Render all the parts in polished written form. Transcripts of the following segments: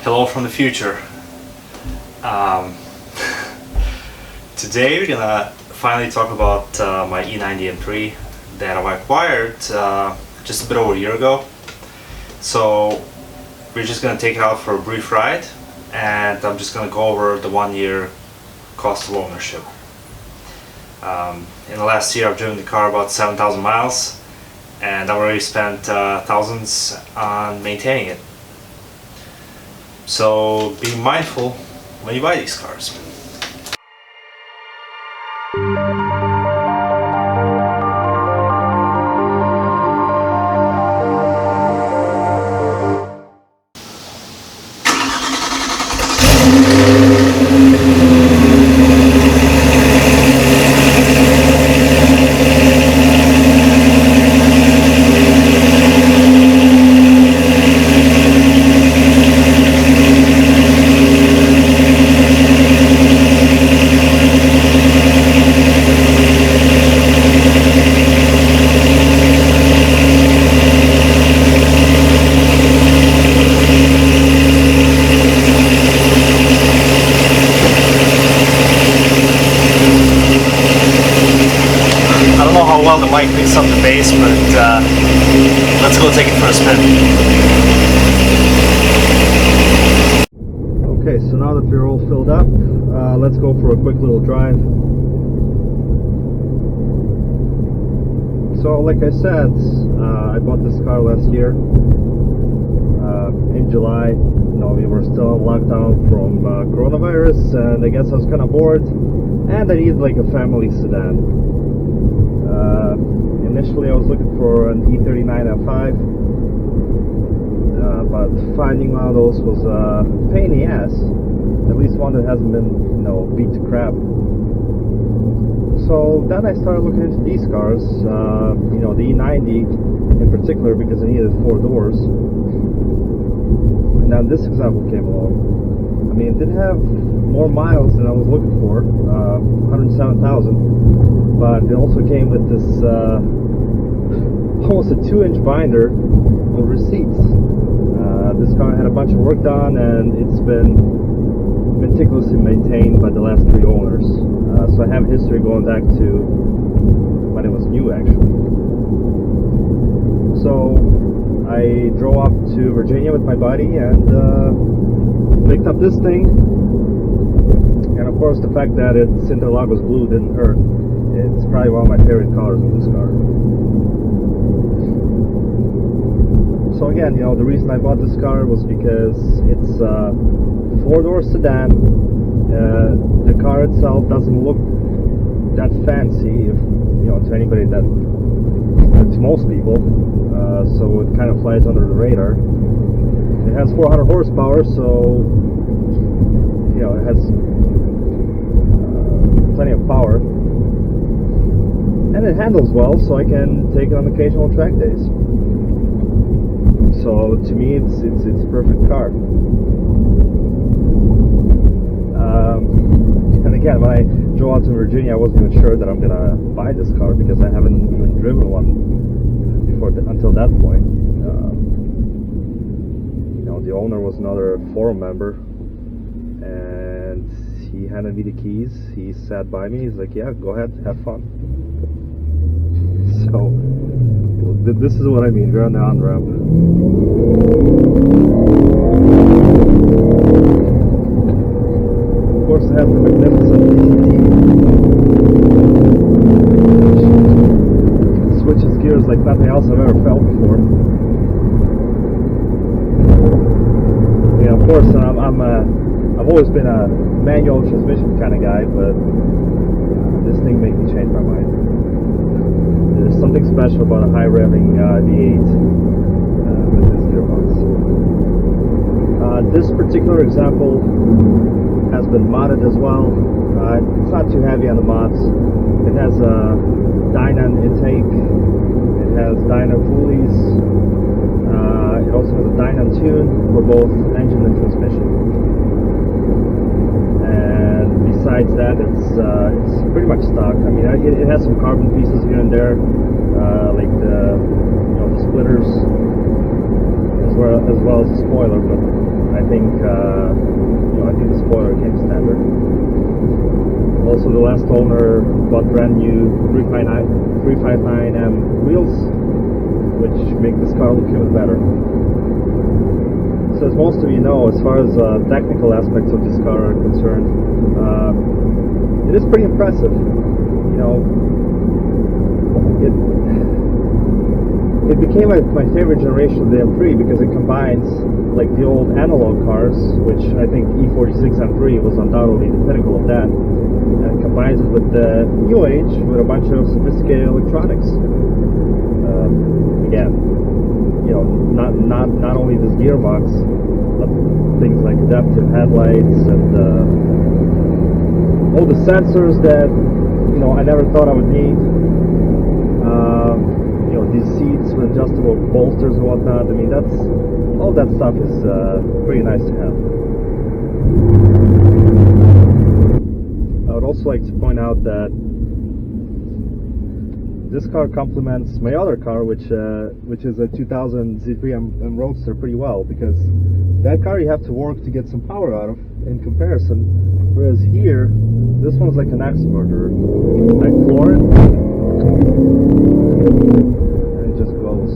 Hello from the future. Today we're gonna finally talk about my E90 M3 that I acquired just a bit over a year ago. So we're just gonna take it out for a brief ride, and I'm just gonna go over the 1 year cost of ownership. In the last year I've driven the car about 7,000 miles, and I've already spent thousands on maintaining it. So be mindful when you buy these cars. Well, the mic picks up the bass, but let's go take it for a spin. Okay, so now that we're all filled up, let's go for a quick little drive. So, like I said, I bought this car last year in July. You know, we were still on lockdown from coronavirus, and I guess I was kind of bored, and I needed like a family sedan. Initially I was looking for an E90 M3, but finding one of those was a pain in the ass, at least one that hasn't been, you know, beat to crap. So then I started looking into these cars, you know, the E90 in particular, because it needed 4 doors. And then this example came along. I mean, it did have more miles than I was looking for, 107,000, but it also came with this almost a 2-inch binder of receipts. This car had a bunch of work done, and it's been meticulously maintained by the last 3 owners. So I have history going back to when it was new, actually. So I drove up to Virginia with my buddy and picked up this thing. And of course, the fact that its Interlagos blue didn't hurt. It's probably one of my favorite colors in this car. So again, you know, the reason I bought this car was because it's a 4-door sedan. The car itself doesn't look that fancy, if, you know, to anybody to most people. So it kind of flies under the radar. It has 400 horsepower, so you know, it has plenty of power, and it handles well, so I can take it on occasional track days. So to me, it's a perfect car. And again, when I drove out to Virginia, I wasn't even sure that I'm gonna buy this car because I haven't even driven one before until that point. You know, the owner was another forum member, and he handed me the keys. He sat by me. He's like, "Yeah, go ahead, have fun." So this is what I mean. We're on the on-ramp. Of course, it has the magnificent DCT. It switches gears like nothing else I've ever felt before. Yeah, of course, I've always been a manual transmission kind of guy, but this thing made me change my mind. There's something special about a high-revving V8 with this gearbox. This particular example has been modded as well. It's not too heavy on the mods. It has a Dyna intake. It has Dyna pulleys. It also has a Dyna tune for both engine and transmission. And besides that, it's pretty much stock. I mean, it has some carbon pieces here and there, like the splitters, as well as the spoiler. But I think last owner bought brand new 359 M wheels, which make this car look even better. So as most of you know, as far as technical aspects of this car are concerned, it is pretty impressive. You know, it became my favorite generation of the M3 because it combines like the old analog cars, which I think E46 M3 was undoubtedly the pinnacle of that, and combines it with the new age with a bunch of sophisticated electronics. Again, you know, not only this gearbox, but things like adaptive headlights and all the sensors that, you know, I never thought I would need. You know, these seats with adjustable bolsters and whatnot. I mean, all that stuff is pretty nice to have. I would also like to point out that this car complements my other car, which is a 2000 Z3 M Roadster, pretty well, because that car you have to work to get some power out of in comparison, whereas here this one's like an axe murderer. I floor it and it just goes.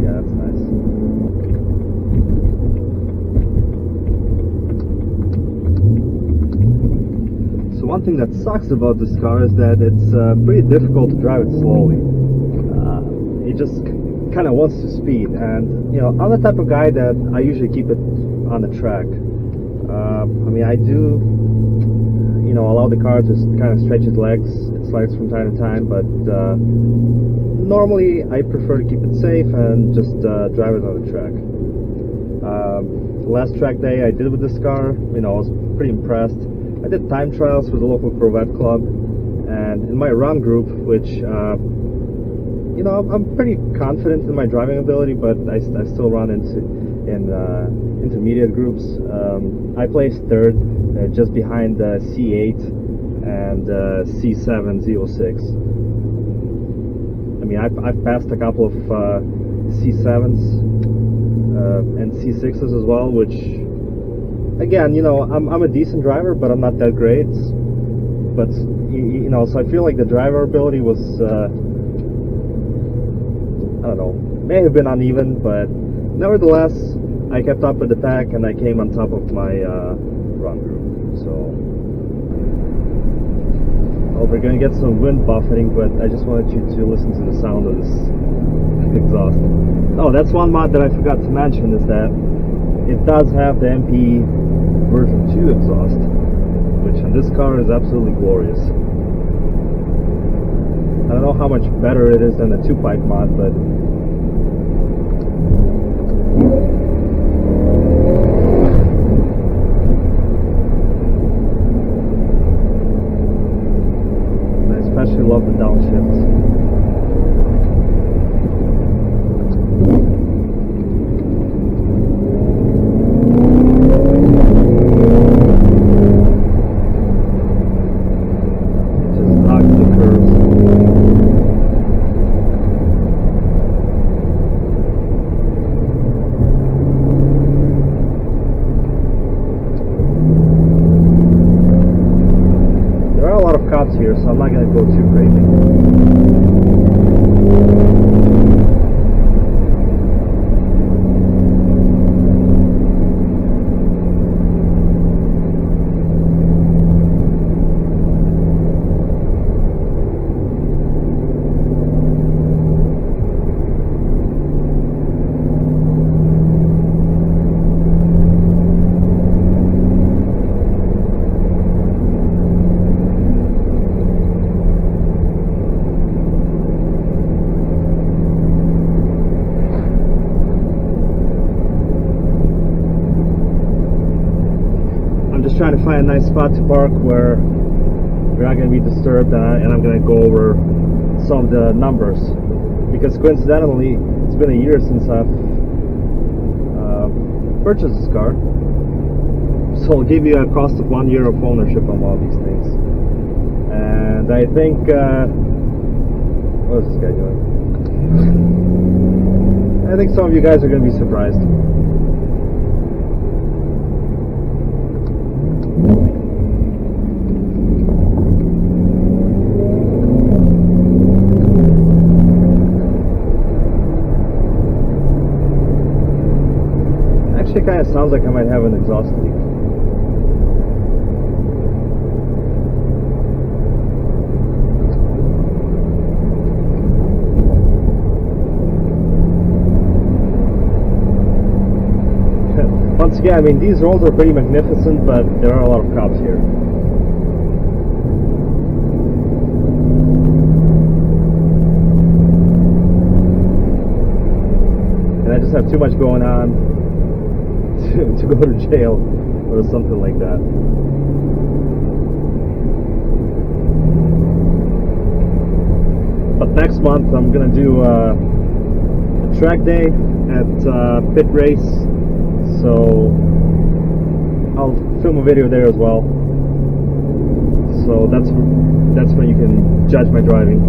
Yeah, that's nice. So one thing that sucks about this car is that it's pretty difficult to drive it slowly. It just kind of wants to speed, and you know, I'm the type of guy that I usually keep it on the track. I mean, I do, you know, allow the car to kind of stretch its legs, it slides from time to time, but normally I prefer to keep it safe and just drive it on the track. Last track day I did with this car, you know, I was pretty impressed. I did time trials with the local Corvette club, and in my run group, which you know, I'm pretty confident in my driving ability, but I still run in intermediate groups. I placed third, just behind the C8 and C7 Z06. I mean, I've passed a couple of C7s and C6s as well, which, again, you know, I'm a decent driver, but I'm not that great. But you know, so I feel like the driver ability was, I don't know, may have been uneven, but nevertheless, I kept up with the pack and I came on top of my run group. So, well, we're going to get some wind buffeting, but I just wanted you to listen to the sound of this exhaust. Oh, that's one mod that I forgot to mention, is that it does have the MP version 2 exhaust, which in this car is absolutely glorious. I don't know how much better it is than the 2-pipe mod, but I especially love the downshifts. Here, so I'm not going to go too crazy. Trying to find a nice spot to park where we're not going to be disturbed, and I'm going to go over some of the numbers, because coincidentally it's been a year since I've purchased this car, so I'll give you a cost of 1 year of ownership on all these things. And I think what is this guy doing? I think some of you guys are going to be surprised. Actually, it kind of sounds like I might have an exhaust leak. Once again, I mean, these roads are pretty magnificent, but there are a lot of cops here. And I just have too much going on to go to jail or something like that. But next month I'm gonna do a track day at Pit Race. So I'll film a video there as well. So that's where you can judge my driving.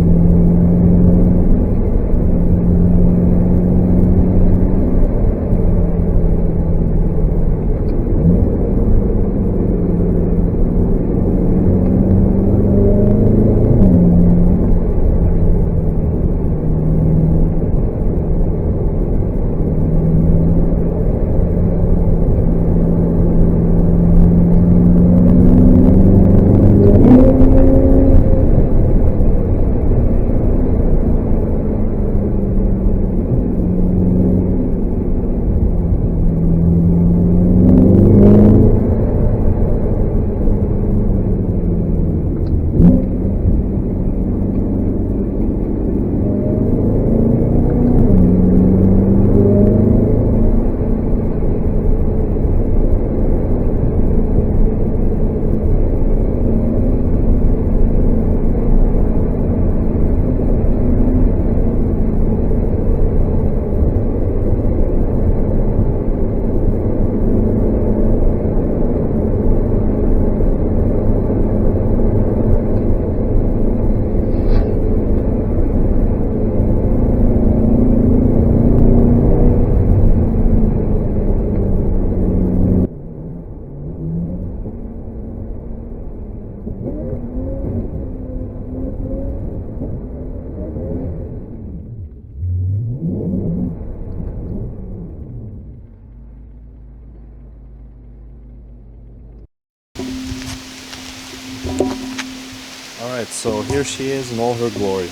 Alright, so here she is in all her glory.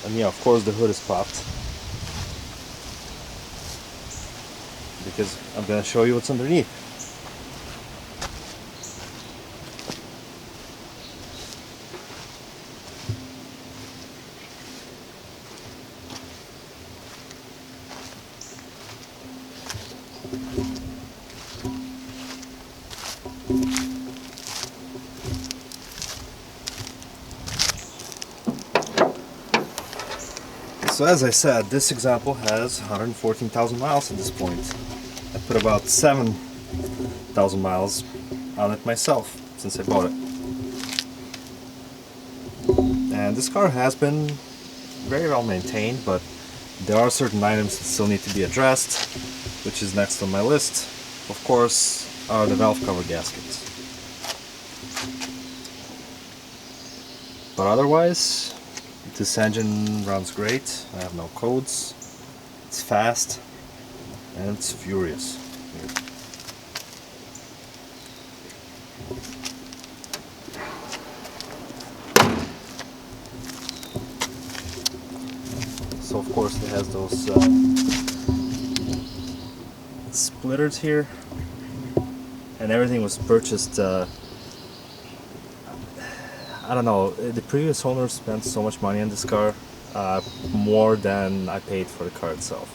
And yeah, of course the hood is popped. Because I'm gonna show you what's underneath. So as I said, this example has 114,000 miles at this point. I put about 7,000 miles on it myself since I bought it. And this car has been very well maintained, but there are certain items that still need to be addressed, which is next on my list. Of course, are the valve cover gaskets. But otherwise, this engine runs great. I have no codes. It's fast and it's furious. So of course it has those splitters here, and everything was purchased. I don't know, the previous owner spent so much money on this car, more than I paid for the car itself.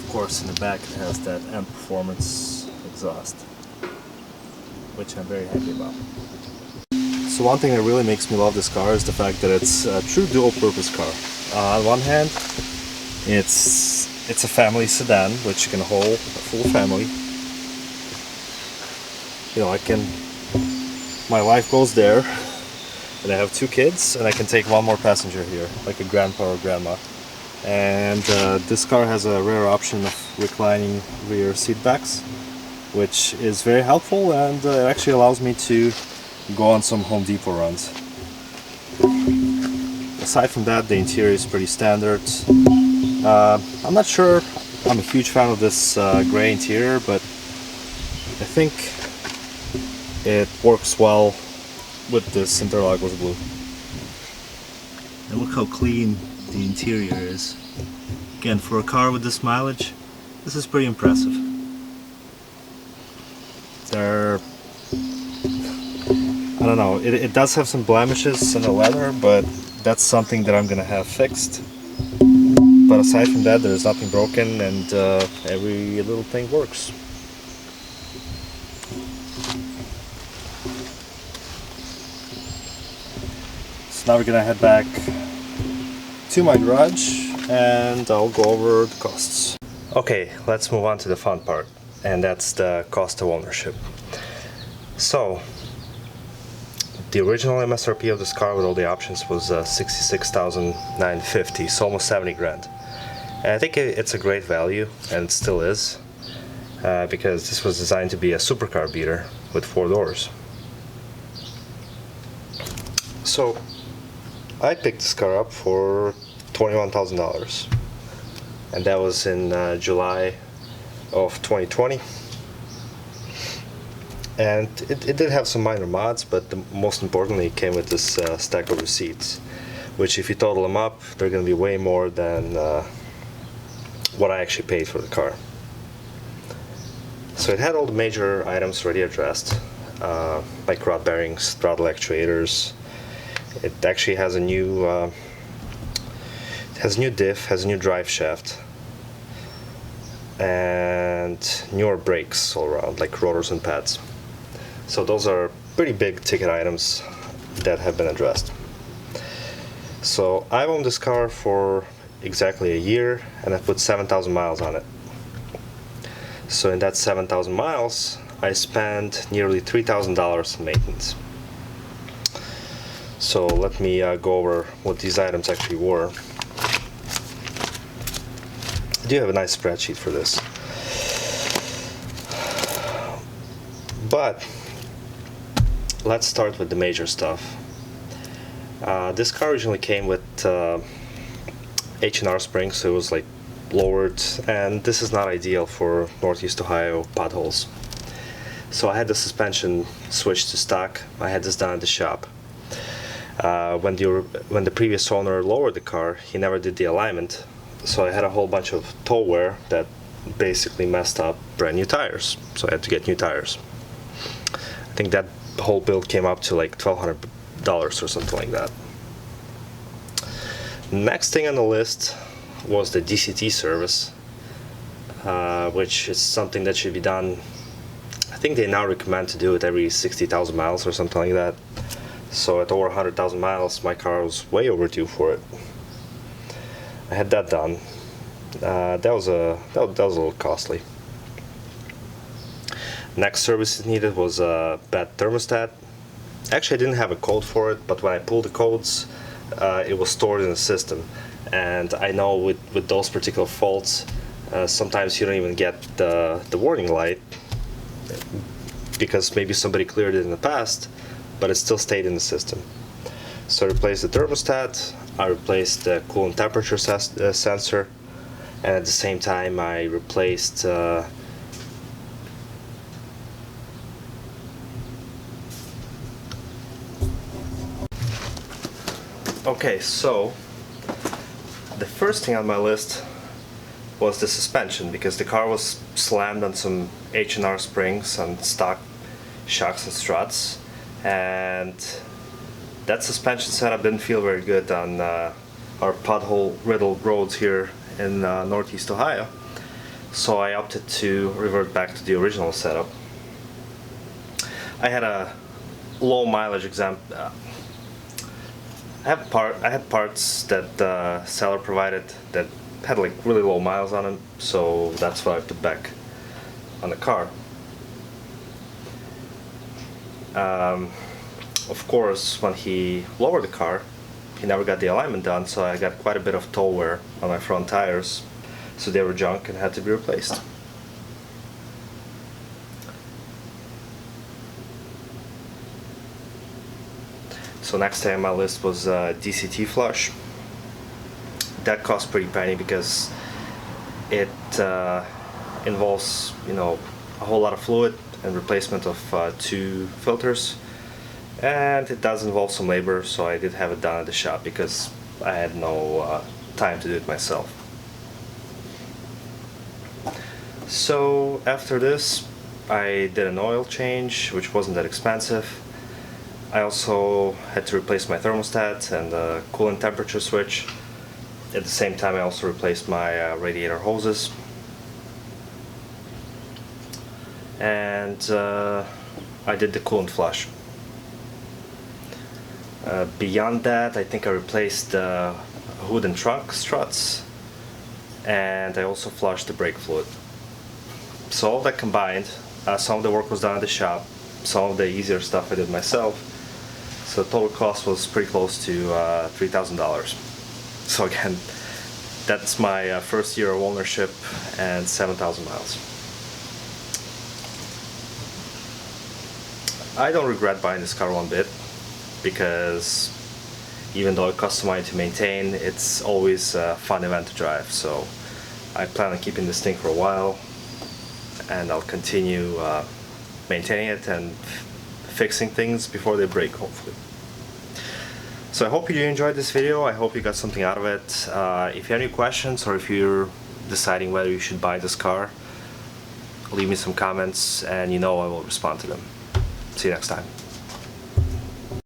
Of course, in the back it has that M Performance exhaust, which I'm very happy about. So one thing that really makes me love this car is the fact that it's a true dual-purpose car. On one hand, it's it's a family sedan, which can hold a full family. You know, my wife goes there, and I have 2 kids, and I can take one more passenger here, like a grandpa or grandma. And this car has a rare option of reclining rear seat backs, which is very helpful, and it actually allows me to go on some Home Depot runs. Aside from that, the interior is pretty standard. I'm not sure I'm a huge fan of this gray interior, but I think it works well with this interlagos blue. And look how clean the interior is. Again, for a car with this mileage, this is pretty impressive. I don't know, it does have some blemishes in the leather, but that's something that I'm gonna have fixed. But aside from that, there's nothing broken, and every little thing works. So now we're gonna head back to my garage, and I'll go over the costs. Okay, let's move on to the fun part, and that's the cost of ownership. So, the original MSRP of this car with all the options was $66,950, so almost 70 grand. And I think it's a great value, and it still is, because this was designed to be a supercar beater with 4 doors. So, I picked this car up for $21,000, and that was in July of 2020. And it did have some minor mods, but most importantly, it came with this stack of receipts, which if you total them up, they're going to be way more than what I actually paid for the car. So it had all the major items already addressed, like rod bearings, throttle actuators. It actually has a new diff, has a new drive shaft, and newer brakes all around, like rotors and pads. So those are pretty big ticket items that have been addressed. So I've owned this car for exactly a year, and I put 7,000 miles on it. So in that 7,000 miles, I spent nearly $3,000 in maintenance. So let me go over what these items actually were. I do have a nice spreadsheet for this. But let's start with the major stuff. This car originally came with H&R springs, so it was like lowered, and this is not ideal for Northeast Ohio potholes. So I had the suspension switched to stock. I had this done at the shop. When the previous owner lowered the car, he never did the alignment, so I had a whole bunch of toe wear that basically messed up brand new tires, so I had to get new tires. I think that whole build came up to like $1,200 or something like that. Next thing on the list was the DCT service, which is something that should be done. I think they now recommend to do it every 60,000 miles or something like that. So at over 100,000 miles, my car was way overdue for it. I had that done. That was a little costly. Next service needed was a bad thermostat. Actually, I didn't have a code for it, but when I pulled the codes, it was stored in the system. And I know with those particular faults, sometimes you don't even get the warning light, because maybe somebody cleared it in the past, but it still stayed in the system. So I replaced the thermostat, I replaced the coolant temperature sensor, and at the same time I replaced Okay, so the first thing on my list was the suspension, because the car was slammed on some H&R springs and stock shocks and struts, and that suspension setup didn't feel very good on our pothole-riddled roads here in Northeast Ohio. So I opted to revert back to the original setup. I had a low mileage I had parts that the seller provided that had like really low miles on it, so that's why I put back on the car. Of course, when he lowered the car, he never got the alignment done, so I got quite a bit of toe wear on my front tires, so they were junk and had to be replaced. So next thing on my list was DCT flush. That cost pretty penny because it involves, you know, a whole lot of fluid and replacement of 2 filters, and it does involve some labor, so I did have it done at the shop because I had no time to do it myself. So after this I did an oil change, which wasn't that expensive. I also had to replace my thermostat and the coolant temperature switch. At the same time I also replaced my radiator hoses. And I did the coolant flush. Beyond that, I think I replaced the hood and trunk struts, and I also flushed the brake fluid. So all that combined, some of the work was done at the shop, some of the easier stuff I did myself, so the total cost was pretty close to $3,000. So again, that's my first year of ownership and 7,000 miles. I don't regret buying this car one bit, because even though it costs money to maintain, it's always a fun event to drive. So I plan on keeping this thing for a while, and I'll continue maintaining it and fixing things before they break, hopefully. So I hope you enjoyed this video. I hope you got something out of it. If you have any questions, or if you're deciding whether you should buy this car, leave me some comments and you know I will respond to them. See you next time.